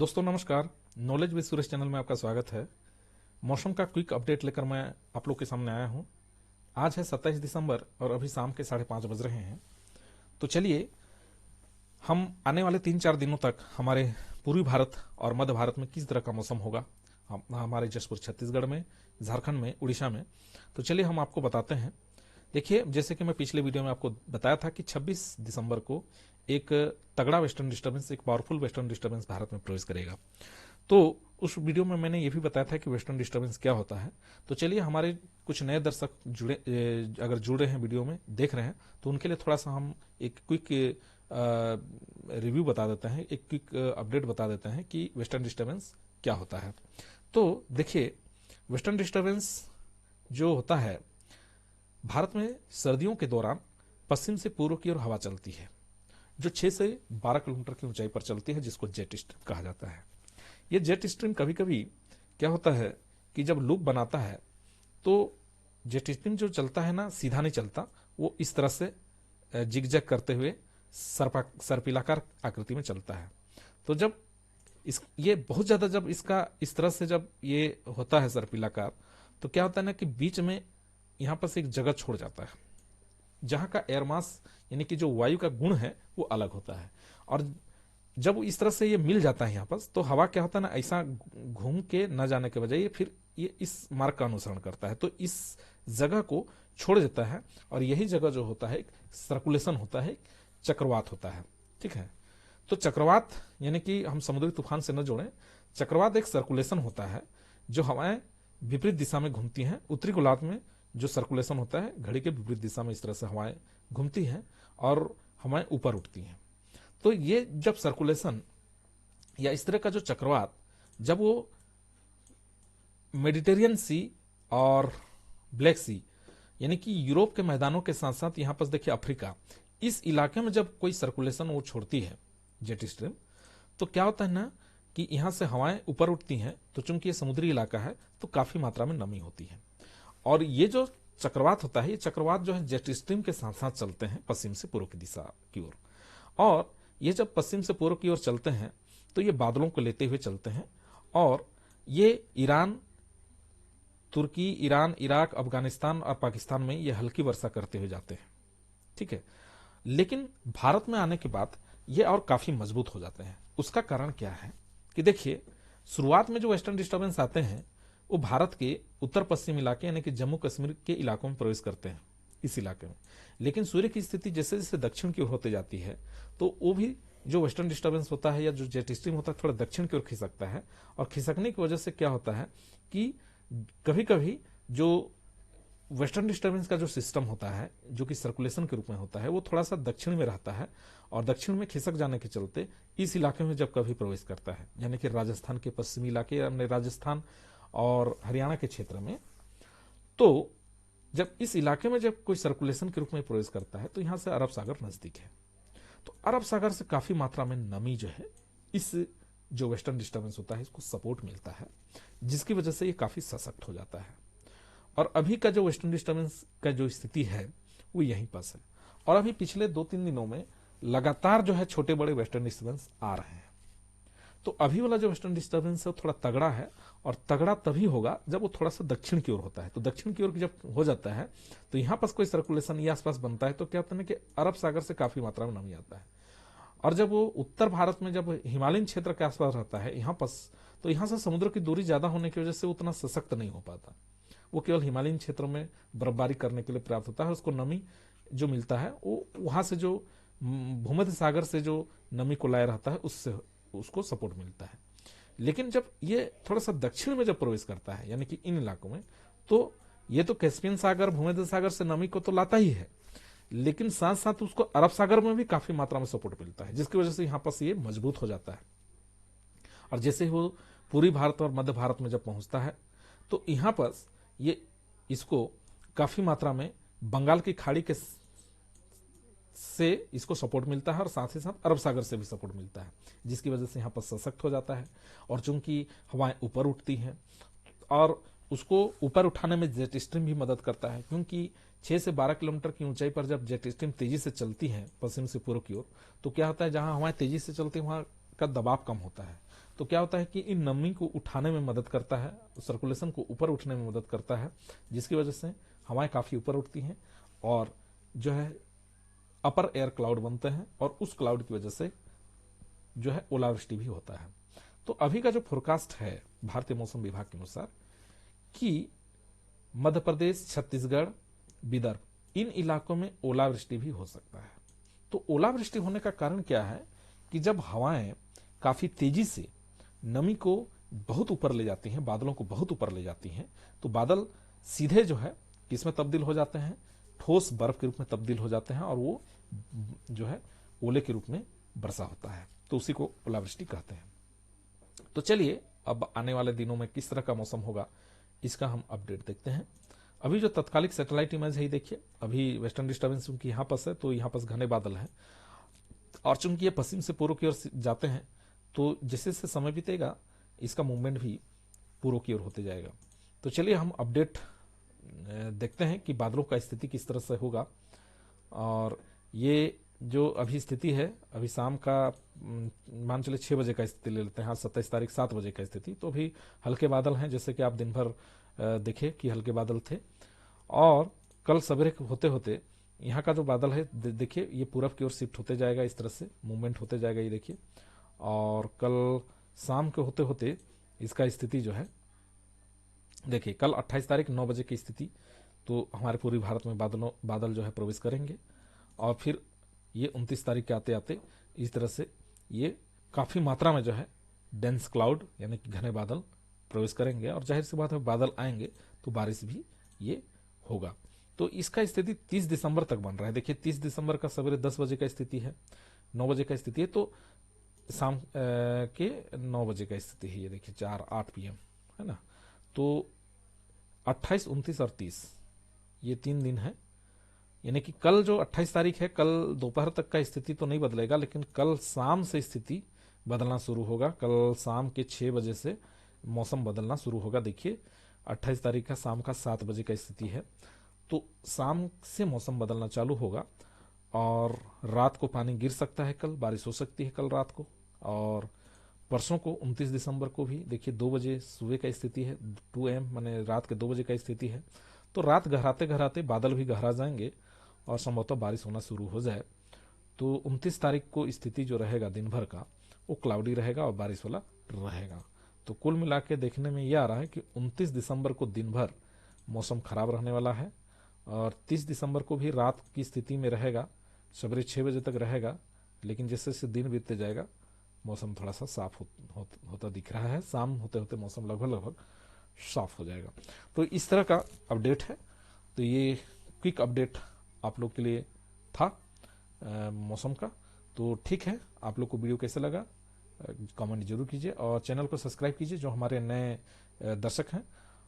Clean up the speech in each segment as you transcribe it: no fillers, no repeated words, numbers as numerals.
दोस्तों नमस्कार। Knowledge with Suresh channel में आपका स्वागत है। मौसम का क्विक अपडेट लेकर मैं आप लोग के सामने आया हूं। आज है 27 दिसंबर और अभी शाम के 5:30 बज रहे हैं। तो चलिए हम आने वाले 3-4 दिनों तक हमारे पूर्वी भारत और मध्य भारत में किस तरह का मौसम होगा, हमारे जसपुर छत्तीसगढ़ में, झारखंड में, उड़ीसा में। तो चलिए हम आपको बताते हैं। देखिए, जैसे कि मैं पिछले वीडियो में आपको बताया था कि 26 दिसंबर को एक तगड़ा वेस्टर्न डिस्टर्बेंस, एक पावरफुल वेस्टर्न डिस्टर्बेंस भारत में प्रवेश करेगा। तो उस वीडियो में मैंने ये भी बताया था कि वेस्टर्न डिस्टर्बेंस क्या होता है। तो चलिए हमारे कुछ नए दर्शक अगर जुड़ रहे हैं, वीडियो में देख रहे हैं, तो उनके लिए थोड़ा सा हम एक क्विक रिव्यू बता देते हैं, एक क्विक अपडेट बता देते हैं कि वेस्टर्न डिस्टर्बेंस क्या होता है। तो देखिए, वेस्टर्न डिस्टर्बेंस जो होता है, भारत में सर्दियों के दौरान पश्चिम से पूर्व की ओर हवा चलती है जो 6 से 12 किलोमीटर की ऊंचाई पर चलती है, जिसको जेट स्ट्रीम कहा जाता है। ये जेट स्ट्रीम कभी कभी क्या होता है कि जब लूप बनाता है तो जेट स्ट्रीम जो चलता है ना, सीधा नहीं चलता, वो इस तरह से जिगजैग करते हुए सर्पिलाकार आकृति में चलता है। तो जब ये बहुत ज्यादा जब इसका इस तरह से जब ये होता है सर्पिलाकार, तो क्या होता है ना कि बीच में यहां पर से एक जगह छोड़ जाता है जहां का एयर मास यानी कि जो वायु का गुण है वो अलग होता है। और जब इस तरह से ये मिल जाता है यहाँ पर, तो हवा क्या होता है ना, ऐसा घूम के न जाने के बजाय ये फिर ये इस मार्ग का अनुसरण करता है, तो इस जगह को छोड़ देता है। और यही जगह जो होता है सर्कुलेशन होता है, चक्रवात होता है। ठीक है, तो चक्रवात यानी कि हम समुद्री तूफान से न जोड़ें, चक्रवात एक सर्कुलेशन होता है जो हवाएं विपरीत दिशा में घूमती हैं। उत्तरी गोलार्ध में जो सर्कुलेशन होता है, घड़ी के विपरीत दिशा में इस तरह से हवाएं घूमती हैं और हवाएं ऊपर उठती हैं। तो ये जब सर्कुलेशन या इस तरह का जो चक्रवात, जब वो मेडिटेरियन सी और ब्लैक सी यानी कि यूरोप के मैदानों के साथ साथ यहां पर देखिए अफ्रीका, इस इलाके में जब कोई सर्कुलेशन वो छोड़ती है जेट स्ट्रीम, तो क्या होता है ना कि यहां से हवाएं ऊपर उठती हैं। तो चूंकि ये समुद्री इलाका है तो काफी मात्रा में नमी होती है। और ये जो चक्रवात होता है, ये चक्रवात जो है जेट स्ट्रीम के साथ साथ चलते हैं पश्चिम से पूर्व की दिशा की ओर। और ये जब पश्चिम से पूर्व की ओर चलते हैं तो ये बादलों को लेते हुए चलते हैं और ये ईरान, तुर्की, ईरान, इराक, अफगानिस्तान और पाकिस्तान में ये हल्की वर्षा करते हुए जाते हैं। ठीक है, लेकिन भारत में आने के बाद ये और काफी मजबूत हो जाते हैं। उसका कारण क्या है कि देखिए, शुरुआत में जो वेस्टर्न डिस्टर्बेंस आते हैं वो भारत के उत्तर पश्चिम इलाके यानी कि जम्मू कश्मीर के इलाकों में प्रवेश करते हैं, इस इलाके में। लेकिन सूर्य की स्थिति जैसे जैसे दक्षिण की ओर होते जाती है, तो वो भी जो वेस्टर्न डिस्टर्बेंस होता है या जो जेट स्ट्रीम होता है, थोड़ा दक्षिण की ओर खिसकता है। और खिसकने की वजह से क्या होता है कि कभी कभी जो वेस्टर्न डिस्टर्बेंस का जो सिस्टम होता है, जो कि सर्कुलेशन के रूप में होता है, वो थोड़ा सा दक्षिण में रहता है। और दक्षिण में खिसक जाने के चलते इस इलाके में जब कभी प्रवेश करता है, यानी कि राजस्थान के पश्चिमी इलाके, राजस्थान और हरियाणा के क्षेत्र में, तो जब इस इलाके में जब कोई सर्कुलेशन के रूप में प्रवेश करता है, तो यहां से अरब सागर नजदीक है। तो अरब सागर से काफी मात्रा में नमी जो है, इस जो वेस्टर्न डिस्टर्बेंस होता है, इसको सपोर्ट मिलता है, जिसकी वजह से ये काफी सशक्त हो जाता है। और अभी का जो वेस्टर्न डिस्टर्बेंस का जो स्थिति है वो यहीं पास है। और अभी पिछले 2-3 दिनों में लगातार जो है छोटे बड़े वेस्टर्न डिस्टर्बेंस आ रहे हैं। तो अभी वाला जो वेस्टर्न डिस्टर्बेंस है वो थोड़ा तगड़ा है, और तगड़ा तभी होगा जब वो थोड़ा सा दक्षिण की ओर होता है। तो दक्षिण की ओर जब हो जाता है तो यहां पास कोई सर्कुलेशन ये आसपास बनता है, तो क्या होता है कि अरब सागर से काफी मात्रा में नमी आता है। और जब वो उत्तर भारत में जब हिमालयन क्षेत्र के आसपास रहता है यहाँ पास, तो यहाँ से समुद्र की दूरी ज्यादा होने की वजह से उतना सशक्त नहीं हो पाता। वो केवल हिमालयन क्षेत्र में बर्फबारी करने के लिए पर्याप्त होता है। उसको नमी जो मिलता है वो वहां से जो भूमध्य सागर से जो नमी को लाया रहता है, उससे उसको सपोर्ट मिलता है। लेकिन जब ये थोड़ा सा दक्षिण में जब प्रवेश करता है, यानी कि इन इलाकों में, तो ये तो कैस्पियन सागर, भूमध्य सागर से नमी को तो लाता ही है, लेकिन साथ साथ उसको अरब सागर में भी काफी मात्रा में सपोर्ट मिलता है, जिसकी वजह से यहां पर ये मजबूत हो जाता है। और जैसे वो पूर्वी भारत और मध्य भारत में जब पहुंचता है, तो यहां पर ये इसको काफी मात्रा में बंगाल की खाड़ी के से इसको सपोर्ट मिलता है, और साथ ही साथ अरब सागर से भी सपोर्ट मिलता है, जिसकी वजह से यहाँ पर सशक्त हो जाता है। और चूंकि हवाएं ऊपर उठती हैं, और उसको ऊपर उठाने में जेट स्ट्रीम भी मदद करता है, क्योंकि 6 से 12 किलोमीटर की ऊंचाई पर जब जेट स्ट्रीम तेजी से चलती है पश्चिम से पूर्व की ओर, तो क्या होता है, जहां हवाएं तेजी से चलती है वहां का दबाव कम होता है। तो क्या होता है कि इन नमी को उठाने में मदद करता है, सर्कुलेशन को ऊपर उठने में मदद करता है, जिसकी वजह से हवाएं काफी ऊपर उठती हैं और जो है अपर एयर क्लाउड बनते हैं और उस क्लाउड की वजह से जो है ओलावृष्टि भी होता है। तो अभी का जो फोरकास्ट है भारतीय मौसम विभाग के अनुसार कि मध्य प्रदेश, छत्तीसगढ़, विदर्भ इन इलाकों में ओलावृष्टि भी हो सकता है। तो ओलावृष्टि होने का कारण क्या है कि जब हवाएं काफी तेजी से नमी को बहुत ऊपर ले जाती हैं, बादलों को बहुत ऊपर ले जाती हैं, तो बादल सीधे जो है किसमें तब्दील हो जाते हैं, ठोस बर्फ के रूप में तब्दील हो जाते हैं और वो जो है ओले के रूप में वर्षा होता है, तो उसी को ओलावृष्टि कहते हैं। तो चलिए अब आने वाले दिनों में किस तरह का मौसम होगा इसका हम अपडेट देखते हैं। अभी जो तत्कालिक सैटेलाइट इमेज है देखिए, अभी वेस्टर्न डिस्टर्बेंस चूंकि यहाँ पास है तो यहाँ पास घने बादल हैं और चूंकि ये पश्चिम से पूर्व की ओर जाते हैं तो जैसे जैसे समय बीतेगा इसका मूवमेंट भी पूर्व की ओर होते जाएगा। तो चलिए हम अपडेट देखते हैं कि बादलों का स्थिति किस तरह से होगा। और ये जो अभी स्थिति है, अभी शाम का मान चले 6 बजे का स्थिति ले लेते हैं, हाँ 27 तारीख 7 बजे का स्थिति, तो अभी हल्के बादल हैं, जैसे कि आप दिन भर देखे कि हल्के बादल थे। और कल सवेरे होते होते यहाँ का जो बादल है देखिए ये पूरब की ओर शिफ्ट होते जाएगा, इस तरह से मूवमेंट होते जाएगा ये देखिए। और कल शाम के होते होते इसका स्थिति जो है देखिए, कल 28 तारीख 9 बजे की स्थिति, तो हमारे पूर्वी भारत में बादल जो है प्रवेश करेंगे और फिर ये 29 तारीख के आते आते इस तरह से ये काफी मात्रा में जो है डेंस क्लाउड यानी कि घने बादल प्रवेश करेंगे और जाहिर सी बात है बादल आएंगे तो बारिश भी ये होगा। तो इसका स्थिति 30 दिसंबर तक बन रहा है। देखिए 30 दिसंबर का सवेरे 10 बजे का स्थिति है, 9 बजे का स्थिति है, तो शाम के 9 बजे का स्थिति है, ये देखिए 4-8 PM है ना। तो 28, 29 और 30 ये 3 दिन है, यानी कि कल जो 28 तारीख है, कल दोपहर तक का स्थिति तो नहीं बदलेगा, लेकिन कल शाम से स्थिति बदलना शुरू होगा। कल शाम के 6 बजे से मौसम बदलना शुरू होगा। देखिए 28 तारीख का शाम का 7 बजे का स्थिति है, तो शाम से मौसम बदलना चालू होगा और रात को पानी गिर सकता है, कल बारिश हो सकती है कल रात को। और परसों को 29 दिसंबर को भी देखिए 2 बजे सुबह का स्थिति है, 2 AM माने रात के 2 बजे का स्थिति है। तो रात गहराते गहराते बादल भी गहरा जाएंगे और संभवतः बारिश होना शुरू हो जाए। तो 29 तारीख को स्थिति जो रहेगा दिन भर का वो क्लाउडी रहेगा और बारिश वाला रहेगा। तो कुल मिला के देखने में यह आ रहा है कि 29 दिसंबर को दिन भर मौसम खराब रहने वाला है और 30 दिसंबर को भी रात की स्थिति में रहेगा, सवेरे 6 बजे तक रहेगा, लेकिन जैसे जैसे दिन बीतते जाएगा मौसम थोड़ा सा साफ होता दिख रहा है। शाम होते होते मौसम लगभग साफ हो जाएगा। तो इस तरह का अपडेट है। तो ये क्विक अपडेट आप लोग के लिए था मौसम का। तो ठीक है, आप लोग को वीडियो कैसे लगा कमेंट जरूर कीजिए और चैनल को सब्सक्राइब कीजिए जो हमारे नए दर्शक हैं,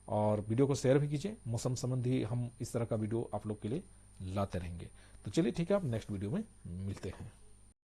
और वीडियो को शेयर भी कीजिए। मौसम संबंधी हम इस तरह का वीडियो आप लोग के लिए लाते रहेंगे। तो चलिए ठीक है, आप नेक्स्ट वीडियो में मिलते हैं।